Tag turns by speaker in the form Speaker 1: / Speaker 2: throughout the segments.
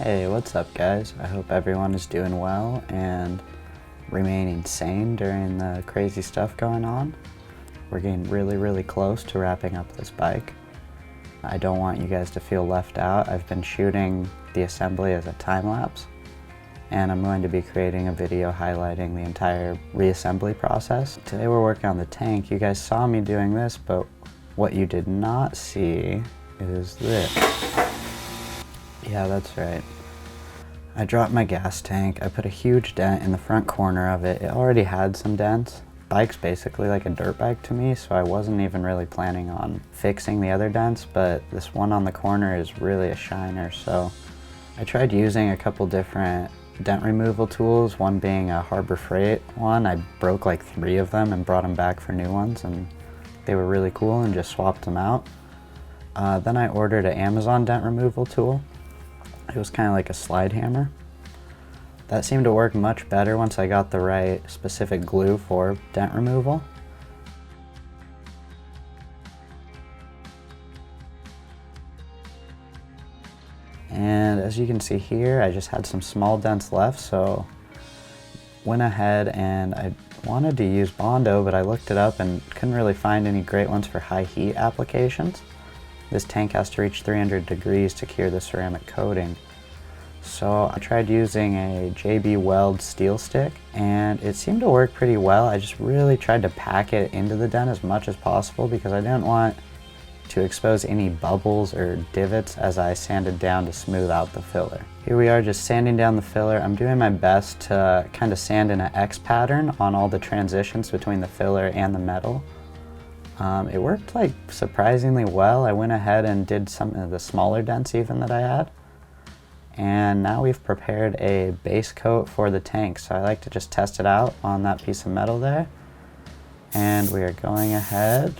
Speaker 1: Hey, what's up guys? I hope everyone is doing well and remaining sane during the crazy stuff going on. We're getting really close to wrapping up this bike. I don't want you guys to feel left out. I've been shooting the assembly as a time lapse, and I'm going to be creating a video highlighting the entire reassembly process. Today we're working on the tank. You guys saw me doing this, but what you did not see is this. Yeah, that's right. I dropped my gas tank. I put a huge dent in the front corner of it. It already had some dents. Bike's basically like a dirt bike to me, so I wasn't even really planning on fixing the other dents, but this one on the corner is really a shiner, so I tried using a couple different dent removal tools, one being a Harbor Freight one. I broke like 3 of them and brought them back for new ones, and they were really cool and just swapped them out. Then I ordered an Amazon dent removal tool. It was kind of like a slide hammer. That seemed to work much better once I got the right specific glue for dent removal. And as you can see here, I just had some small dents left, so went ahead and I wanted to use Bondo, but I looked it up and couldn't really find any great ones for high heat applications. This tank has to reach 300 degrees to cure the ceramic coating. So I tried using a JB Weld steel stick, and it seemed to work pretty well. I just really tried to pack it into the dent as much as possible because I didn't want to expose any bubbles or divots as I sanded down to smooth out the filler. Here we are just sanding down the filler. I'm doing my best to kind of sand in an X pattern on all the transitions between the filler and the metal. It worked like surprisingly well. I went ahead and did some of the smaller dents even that I had. And now we've prepared a base coat for the tank. So I like to just test it out on that piece of metal there. And we are going ahead,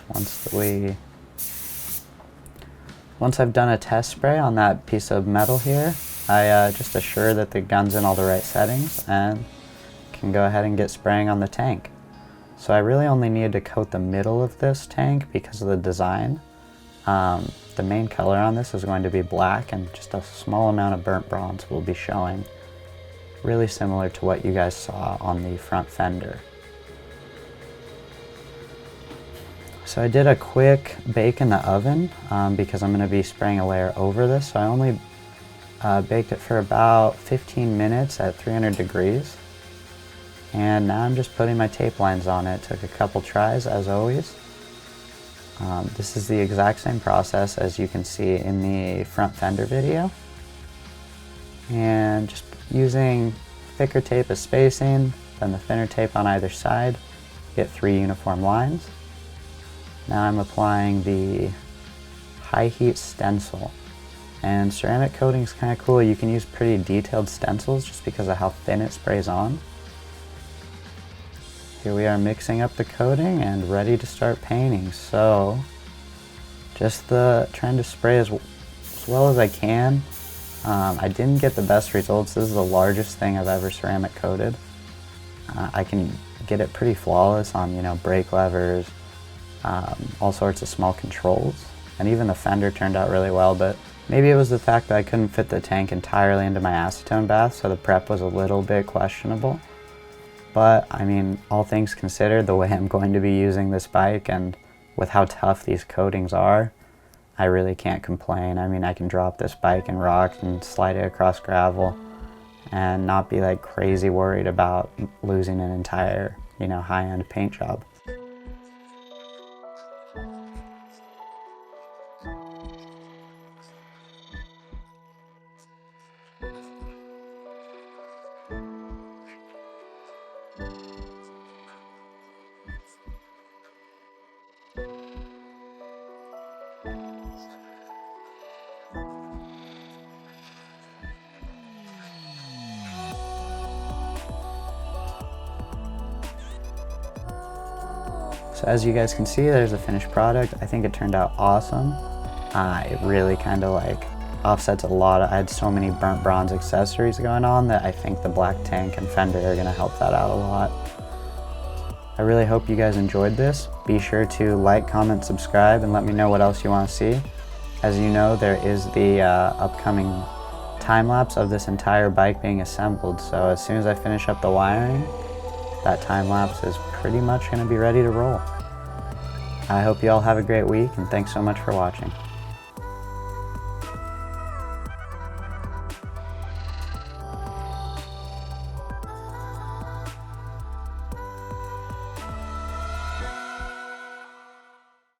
Speaker 1: once I've done a test spray on that piece of metal here, I just assure that the gun's in all the right settings and can go ahead and get spraying on the tank. So I really only needed to coat the middle of this tank because of the design. The main color on this is going to be black, and just a small amount of burnt bronze will be showing. Really similar to what you guys saw on the front fender. So I did a quick bake in the oven because I'm going to be spraying a layer over this. So I only baked it for about 15 minutes at 300 degrees. And now I'm just putting my tape lines on it. Took a couple tries as always. This is the exact same process as you can see in the front fender video. And just using thicker tape as spacing, then the thinner tape on either side, get 3 uniform lines. Now I'm applying the high heat stencil. And ceramic coating is kind of cool. You can use pretty detailed stencils just because of how thin it sprays on. Here we are mixing up the coating and ready to start painting. So just trying to spray as well as I can. I didn't get the best results. This is the largest thing I've ever ceramic coated. I can get it pretty flawless on, brake levers, all sorts of small controls. And even the fender turned out really well, but maybe it was the fact that I couldn't fit the tank entirely into my acetone bath, so the prep was a little bit questionable. But I mean, all things considered, the way I'm going to be using this bike and with how tough these coatings are, I really can't complain. I mean, I can drop this bike and rock and slide it across gravel and not be like crazy worried about losing an entire, high-end paint job. So as you guys can see, there's a finished product. I think it turned out awesome. It really kind of like offsets a lot. I had so many burnt bronze accessories going on that I think the black tank and fender are gonna help that out a lot. I really hope you guys enjoyed this. Be sure to like, comment, subscribe, and let me know what else you want to see. As you know, there is the upcoming time lapse of this entire bike being assembled, so as soon as I finish up the wiring, that time lapse is pretty much going to be ready to roll. I hope you all have a great week, and thanks so much for watching.